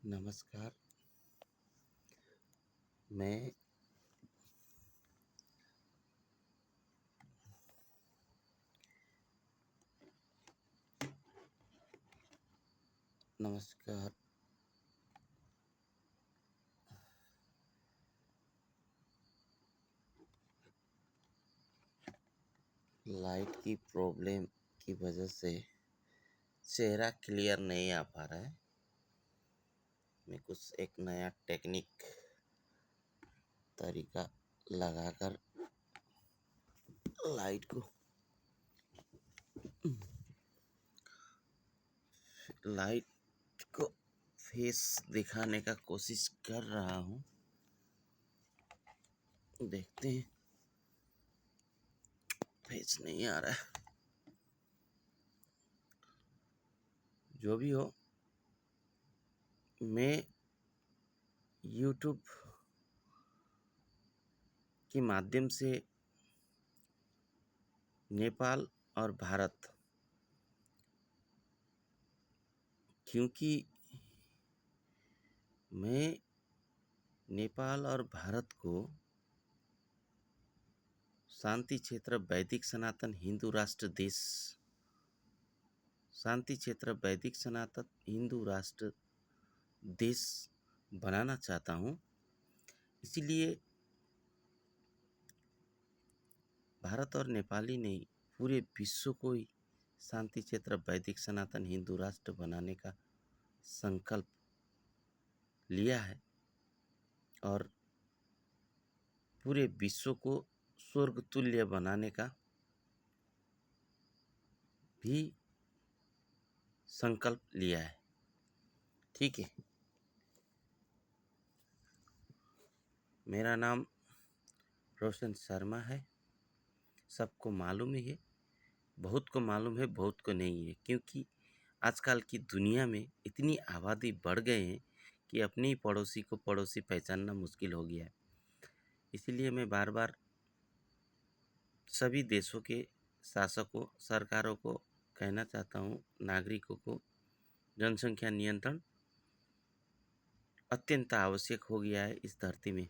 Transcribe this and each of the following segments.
नमस्कार। मैं नमस्कार। लाइट की प्रॉब्लम की वजह से चेहरा क्लियर नहीं आ पा रहा है। मैं कुछ एक नया टेक्निक तरीका लगाकर लाइट को फेस दिखाने का कोशिश कर रहा हूँ। देखते हैं, फेस नहीं आ रहा है। जो भी हो, मैं YouTube के माध्यम से नेपाल और भारत, क्योंकि मैं नेपाल और भारत को शांति क्षेत्र वैदिक सनातन हिंदू राष्ट्र देश बनाना चाहता हूँ। इसीलिए भारत और नेपाली ने पूरे विश्व को ही शांति क्षेत्र वैदिक सनातन हिंदू राष्ट्र बनाने का संकल्प लिया है और पूरे विश्व को स्वर्ग तुल्य बनाने का भी संकल्प लिया है। ठीक है। मेरा नाम रोशन शर्मा है। सबको मालूम ही है, बहुत को मालूम है, बहुत को नहीं है, क्योंकि आजकल की दुनिया में इतनी आबादी बढ़ गए हैं कि अपने ही पड़ोसी को पड़ोसी पहचानना मुश्किल हो गया है। इसीलिए मैं बार बार सभी देशों के शासकों, सरकारों को कहना चाहता हूँ, नागरिकों को, जनसंख्या नियंत्रण अत्यंत आवश्यक हो गया है। इस धरती में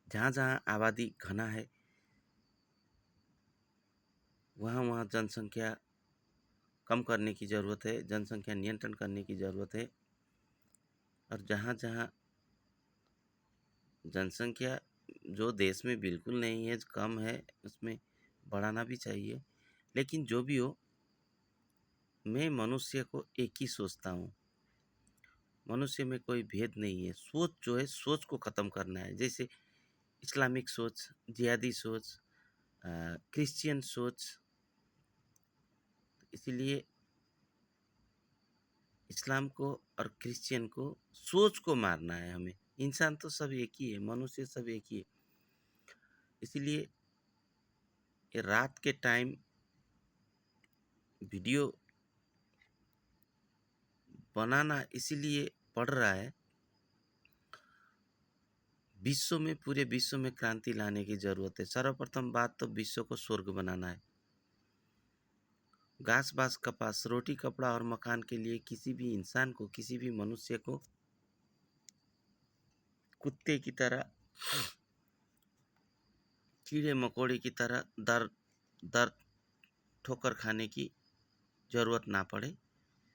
जहाँ जहाँ आबादी घना है, वहाँ वहाँ जनसंख्या कम करने की ज़रूरत है, जनसंख्या नियंत्रण करने की ज़रूरत है। और जहाँ जहाँ जनसंख्या जो देश में बिल्कुल नहीं है, कम है, उसमें बढ़ाना भी चाहिए। लेकिन जो भी हो, मैं मनुष्य को एक ही सोचता हूँ। मनुष्य में कोई भेद नहीं है। सोच जो है, सोच को ख़त्म करना है। जैसे इस्लामिक सोच, जिहादी सोच, क्रिश्चियन सोच। इसीलिए इस्लाम को और क्रिश्चियन को, सोच को मारना है हमें। इंसान तो सब एक ही है, मनुष्य सब एक ही है। इसीलिए ये रात के टाइम वीडियो बनाना इसीलिए पड़ रहा है, विश्व में, पूरे विश्व में क्रांति लाने की ज़रूरत है। सर्वप्रथम बात तो विश्व को स्वर्ग बनाना है। घास बास कपास, रोटी कपड़ा और मकान के लिए किसी भी इंसान को, किसी भी मनुष्य को कुत्ते की तरह, कीड़े मकोड़े की तरह दर दर ठोकर खाने की जरूरत ना पड़े।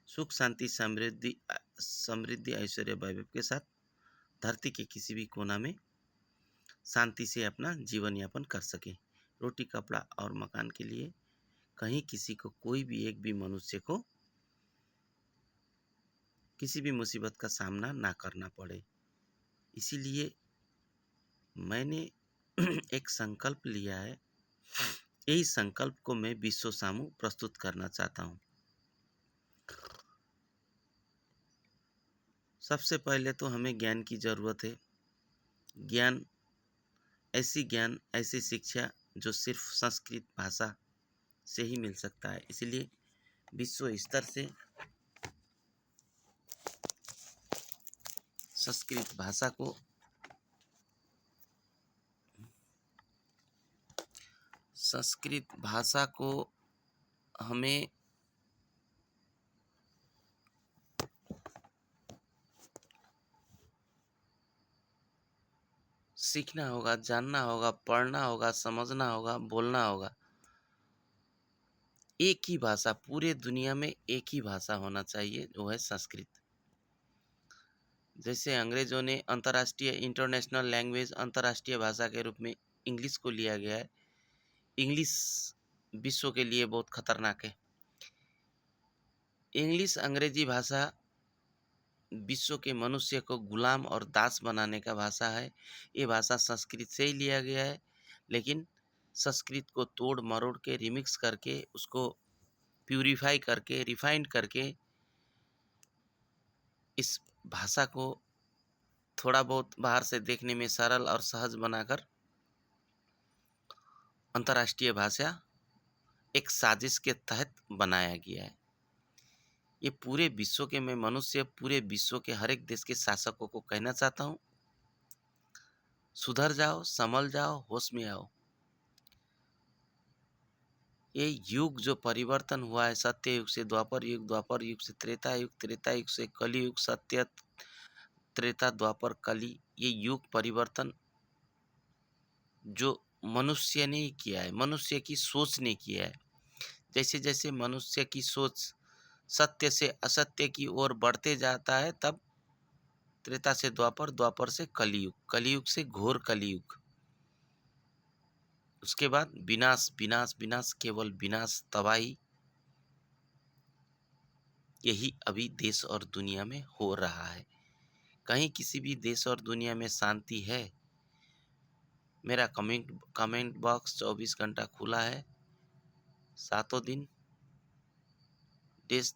सुख शांति समृद्धि ऐश्वर्य वैभव के साथ धरती के किसी भी कोना में शांति से अपना जीवन यापन कर सके। रोटी कपड़ा और मकान के लिए कहीं किसी को, कोई भी एक भी मनुष्य को किसी भी मुसीबत का सामना ना करना पड़े। इसीलिए मैंने एक संकल्प लिया है। यही संकल्प को मैं विश्व सामू प्रस्तुत करना चाहता हूँ। सबसे पहले तो हमें ज्ञान की ज़रूरत है। ज्ञान, ऐसी शिक्षा जो सिर्फ संस्कृत भाषा से ही मिल सकता है। इसलिए विश्व स्तर से संस्कृत भाषा को हमें सीखना होगा, जानना होगा, पढ़ना होगा, समझना होगा, बोलना होगा। एक ही भाषा, पूरे दुनिया में एक ही भाषा होना चाहिए, वो है संस्कृत। जैसे अंग्रेज़ों ने अंतर्राष्ट्रीय इंटरनेशनल लैंग्वेज अंतर्राष्ट्रीय भाषा के रूप में इंग्लिश को लिया गया है। इंग्लिश विश्व के लिए बहुत खतरनाक है। इंग्लिश अंग्रेजी भाषा विश्व के मनुष्य को गुलाम और दास बनाने का भाषा है। ये भाषा संस्कृत से ही लिया गया है, लेकिन संस्कृत को तोड़-मरोड़ के रिमिक्स करके, उसको प्यूरीफाई करके, रिफाइंड करके इस भाषा को थोड़ा बहुत बाहर से देखने में सरल और सहज बनाकर अंतर्राष्ट्रीय भाषा एक साजिश के तहत बनाया गया है। ये पूरे विश्व के मैं मनुष्य, पूरे विश्व के हर एक देश के शासकों को कहना चाहता हूँ, सुधर जाओ, संभल जाओ, होश में आओ। ये युग जो परिवर्तन हुआ है, सत्य युग से द्वापर युग, द्वापर युग से त्रेता युग, त्रेता युग से कली युग, सत्य, त्रेता, द्वापर, कली, ये युग परिवर्तन जो मनुष्य ने ही किया है, मनुष्य की सोच ने किया है। जैसे जैसे मनुष्य की सोच सत्य से असत्य की ओर बढ़ते जाता है, तब त्रेता से द्वापर, द्वापर से कलियुग, कलियुग से घोर कलियुग, उसके बाद विनाश, विनाश, विनाश, केवल विनाश, तबाही। यही अभी देश और दुनिया में हो रहा है। कहीं किसी भी देश और दुनिया में शांति है? मेरा कमेंट बॉक्स 24 घंटा खुला है, सातों दिन, डेज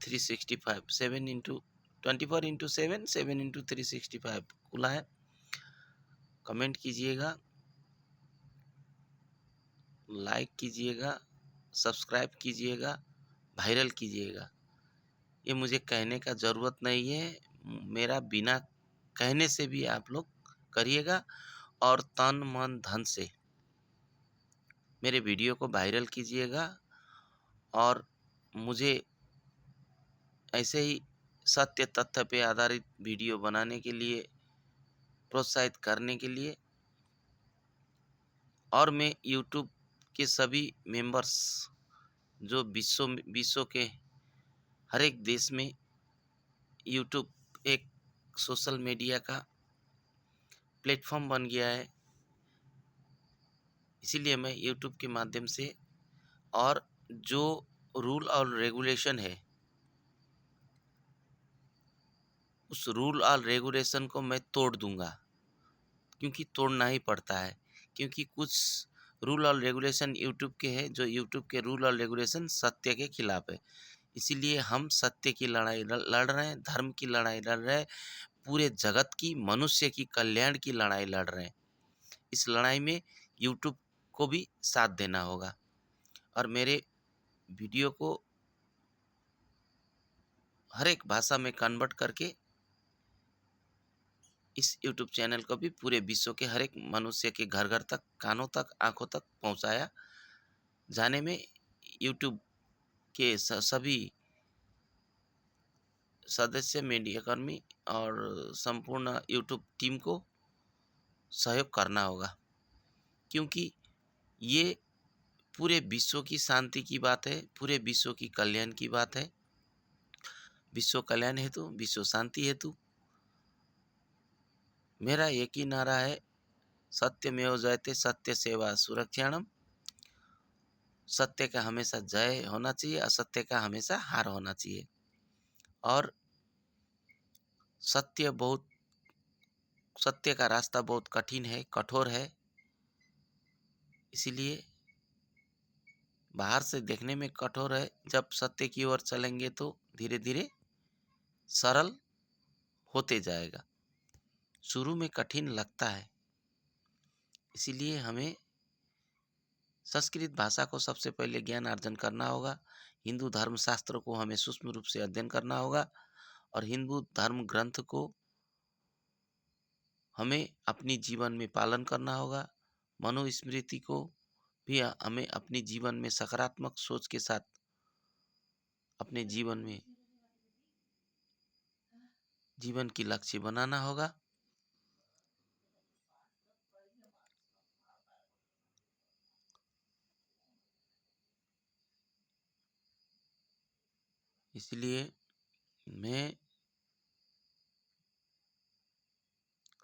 365, 7 into 365 खुला है। कमेंट कीजिएगा, लाइक कीजिएगा, सब्सक्राइब कीजिएगा, वायरल कीजिएगा। ये मुझे कहने का ज़रूरत नहीं है, मेरा बिना कहने से भी आप लोग करिएगा, और तन मन धन से मेरे वीडियो को वायरल कीजिएगा, और मुझे ऐसे ही सत्य तथ्य पे आधारित वीडियो बनाने के लिए प्रोत्साहित करने के लिए, और मैं यूट्यूब के सभी मेंबर्स जो विश्व के हर एक देश में यूट्यूब एक सोशल मीडिया का प्लेटफॉर्म बन गया है, इसीलिए मैं यूट्यूब के माध्यम से, और जो रूल और रेगुलेशन है, उस रूल और रेगुलेशन को मैं तोड़ दूंगा, क्योंकि तोड़ना ही पड़ता है। क्योंकि कुछ रूल और रेगुलेशन यूट्यूब के हैं, जो यूट्यूब के रूल और रेगुलेशन सत्य के खिलाफ है। इसीलिए हम सत्य की लड़ाई लड़ रहे हैं, धर्म की लड़ाई लड़ रहे हैं, पूरे जगत की, मनुष्य की कल्याण की लड़ाई लड़ रहे हैं। इस लड़ाई में यूट्यूब को भी साथ देना होगा, और मेरे वीडियो को हर एक भाषा में कन्वर्ट करके इस यूट्यूब चैनल को भी पूरे विश्व के हर एक मनुष्य के घर घर तक, कानों तक, आंखों तक पहुंचाया जाने में यूट्यूब के सभी सदस्य, मीडियाकर्मी और संपूर्ण यूट्यूब टीम को सहयोग करना होगा, क्योंकि ये पूरे विश्व की शांति की बात है, पूरे विश्व की कल्याण की बात है। विश्व कल्याण हेतु, विश्व शांति हेतु मेरा एक ही नारा है, सत्यमेव जयते, सत्य सेवा सुरक्षाणम। सत्य का हमेशा जय होना चाहिए, असत्य का हमेशा हार होना चाहिए। और सत्य का रास्ता बहुत कठिन है, कठोर है, इसीलिए बाहर से देखने में कठोर है, जब सत्य की ओर चलेंगे तो धीरे धीरे सरल होते जाएगा। शुरू में कठिन लगता है, इसीलिए हमें संस्कृत भाषा को सबसे पहले ज्ञान अर्जन करना होगा। हिंदू धर्म शास्त्र को हमें सूक्ष्म रूप से अध्ययन करना होगा, और हिंदू धर्म ग्रंथ को हमें अपनी जीवन में पालन करना होगा। मनुस्मृति को भी हमें अपने जीवन में सकारात्मक सोच के साथ अपने जीवन की लक्ष्य बनाना होगा। इसलिए मैं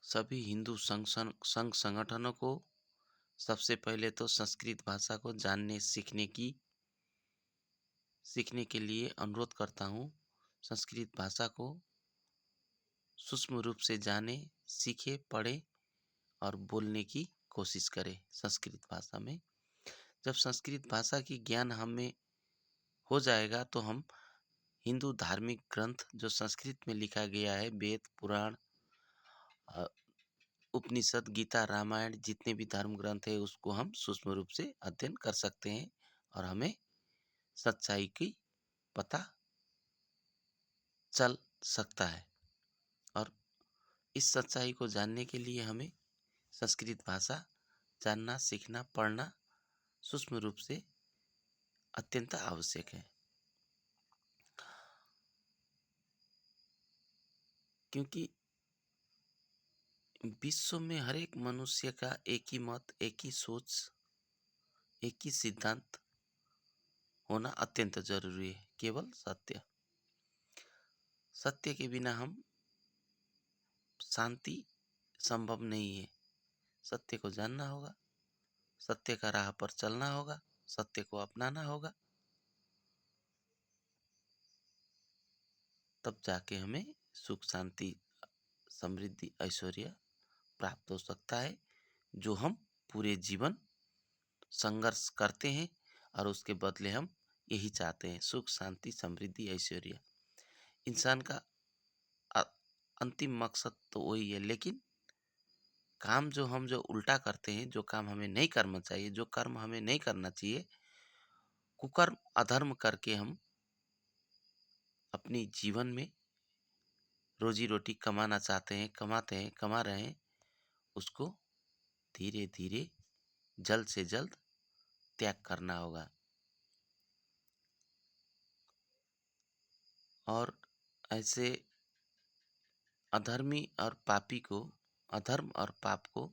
सभी हिंदू संघ संगठनों को सबसे पहले तो संस्कृत भाषा को जानने सीखने के लिए अनुरोध करता हूँ। संस्कृत भाषा को सूक्ष्म रूप से जाने, सीखे, पढ़े और बोलने की कोशिश करें संस्कृत भाषा में। जब संस्कृत भाषा की ज्ञान हमें हो जाएगा तो हम हिंदू धार्मिक ग्रंथ जो संस्कृत में लिखा गया है, वेद, पुराण, उपनिषद, गीता, रामायण, जितने भी धर्म ग्रंथ है उसको हम सूक्ष्म रूप से अध्ययन कर सकते हैं और हमें सच्चाई की पता चल सकता है। और इस सच्चाई को जानने के लिए हमें संस्कृत भाषा जानना, सीखना, पढ़ना सूक्ष्म रूप से अत्यंत आवश्यक है। क्योंकि विश्व में हर एक मनुष्य का एक ही मत, एक ही सोच, एक ही सिद्धांत होना अत्यंत जरूरी है। केवल सत्य, सत्य के बिना हम शांति संभव नहीं है। सत्य को जानना होगा, सत्य का राह पर चलना होगा, सत्य को अपनाना होगा, तब जाके हमें सुख, शांति, समृद्धि, ऐश्वर्य प्राप्त हो सकता है, जो हम पूरे जीवन संघर्ष करते हैं और उसके बदले हम यही चाहते हैं, सुख, शांति, समृद्धि, ऐश्वर्य। इंसान का अंतिम मकसद तो वही है, लेकिन काम जो उल्टा करते हैं, जो काम हमें नहीं करना चाहिए, जो कर्म हमें नहीं करना चाहिए, कुकर्म, अधर्म करके हम अपनी जीवन में रोजी रोटी कमाना चाहते हैं, कमाते हैं, कमा रहे हैं, उसको धीरे धीरे जल्द से जल्द त्याग करना होगा। और ऐसे अधर्मी और पापी को, अधर्म और पाप को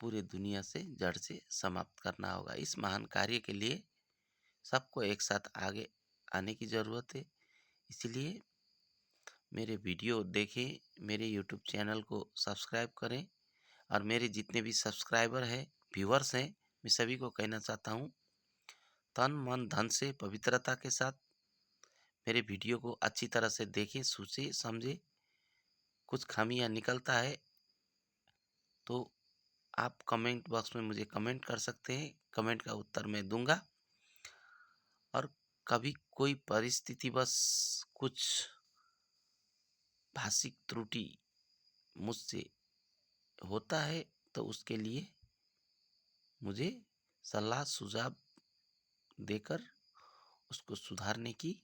पूरे दुनिया से जड़ से समाप्त करना होगा। इस महान कार्य के लिए सबको एक साथ आगे आने की ज़रूरत है। इसलिए मेरे वीडियो देखें, मेरे यूट्यूब चैनल को सब्सक्राइब करें और मेरे जितने भी सब्सक्राइबर हैं, व्यूअर्स हैं, मैं सभी को कहना चाहता हूँ, तन मन धन से पवित्रता के साथ मेरे वीडियो को अच्छी तरह से देखें, सोचें, समझें। कुछ खामियां निकलता है तो आप कमेंट बॉक्स में मुझे कमेंट कर सकते हैं, कमेंट का उत्तर मैं दूंगा। और कभी कोई परिस्थितिवश कुछ भाषिक त्रुटि मुझसे होता है तो उसके लिए मुझे सलाह सुझाव देकर उसको सुधारने की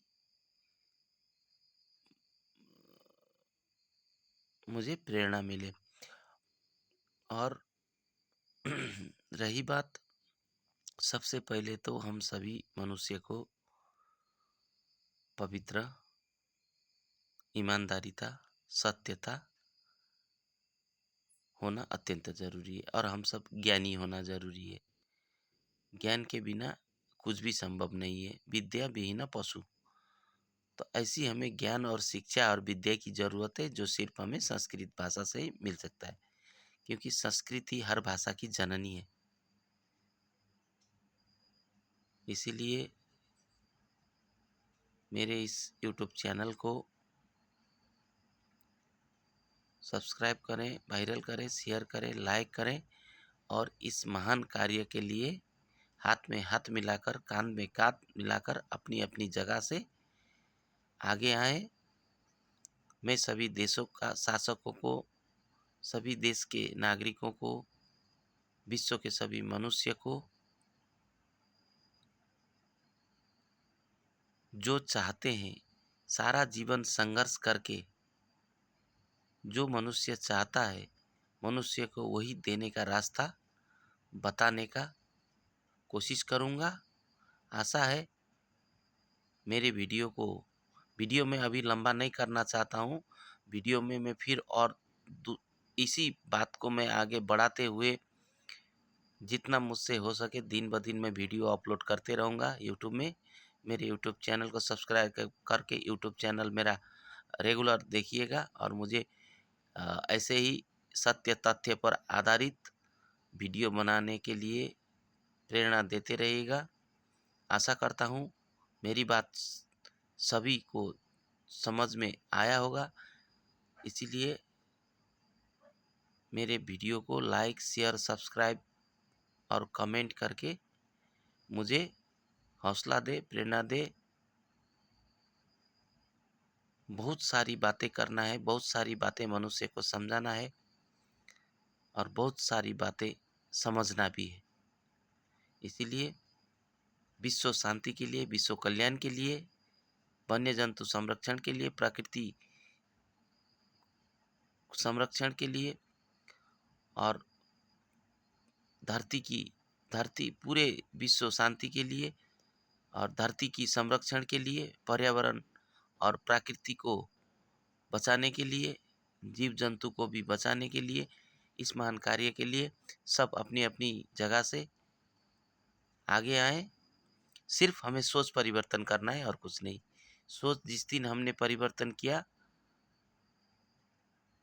मुझे प्रेरणा मिले। और रही बात, सबसे पहले तो हम सभी मनुष्य को पवित्र, ईमानदारिता, सत्यता होना अत्यंत जरूरी है और हम सब ज्ञानी होना जरूरी है। ज्ञान के बिना कुछ भी संभव नहीं है। विद्या विहीन पशु। तो ऐसी हमें ज्ञान और शिक्षा और विद्या की जरूरत है, जो सिर्फ हमें संस्कृत भाषा से ही मिल सकता है, क्योंकि संस्कृत ही हर भाषा की जननी है। इसीलिए मेरे इस YouTube चैनल को सब्सक्राइब करें, वायरल करें, शेयर करें, लाइक करें और इस महान कार्य के लिए हाथ में हाथ मिलाकर, कान में कान मिलाकर अपनी अपनी जगह से आगे आए। मैं सभी देशों का शासकों को, सभी देश के नागरिकों को, विश्व के सभी मनुष्य को, जो चाहते हैं सारा जीवन संघर्ष करके, जो मनुष्य चाहता है, मनुष्य को वही देने का रास्ता बताने का कोशिश करूँगा। आशा है मेरे वीडियो में अभी लंबा नहीं करना चाहता हूँ। वीडियो में मैं फिर और इसी बात को मैं आगे बढ़ाते हुए जितना मुझसे हो सके दिन ब दिन मैं वीडियो अपलोड करते रहूँगा यूट्यूब में। मेरे यूट्यूब चैनल को सब्सक्राइब करके यूट्यूब चैनल मेरा रेगुलर देखिएगा और मुझे ऐसे ही सत्य तथ्य पर आधारित वीडियो बनाने के लिए प्रेरणा देते रहिएगा। आशा करता हूँ मेरी बात सभी को समझ में आया होगा। इसीलिए मेरे वीडियो को लाइक, शेयर, सब्सक्राइब और कमेंट करके मुझे हौसला दे, प्रेरणा दे। बहुत सारी बातें करना है, बहुत सारी बातें मनुष्य को समझाना है और बहुत सारी बातें समझना भी है। इसीलिए विश्व शांति के लिए, विश्व कल्याण के लिए, वन्य जंतु संरक्षण के लिए, प्रकृति संरक्षण के लिए और धरती पूरे विश्व शांति के लिए और धरती की संरक्षण के लिए, पर्यावरण और प्रकृति को बचाने के लिए, जीव जंतु को भी बचाने के लिए, इस महान कार्य के लिए सब अपनी अपनी जगह से आगे आए। सिर्फ हमें सोच परिवर्तन करना है और कुछ नहीं। सोच जिस दिन हमने परिवर्तन किया,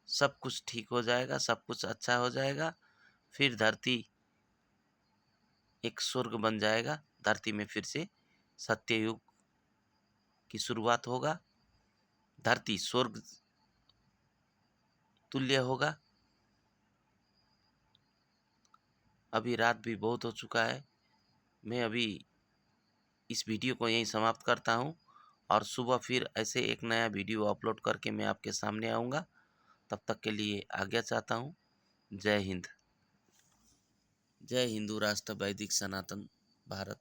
सब कुछ ठीक हो जाएगा, सब कुछ अच्छा हो जाएगा। फिर धरती एक स्वर्ग बन जाएगा। धरती में फिर से सत्ययुग की शुरुआत होगा। धरती स्वर्ग तुल्य होगा। अभी रात भी बहुत हो चुका है। मैं अभी इस वीडियो को यहीं समाप्त करता हूँ और सुबह फिर ऐसे एक नया वीडियो अपलोड करके मैं आपके सामने आऊँगा। तब तक के लिए आज्ञा चाहता हूँ। जय हिंद। जय हिंदू राष्ट्र, वैदिक सनातन भारत।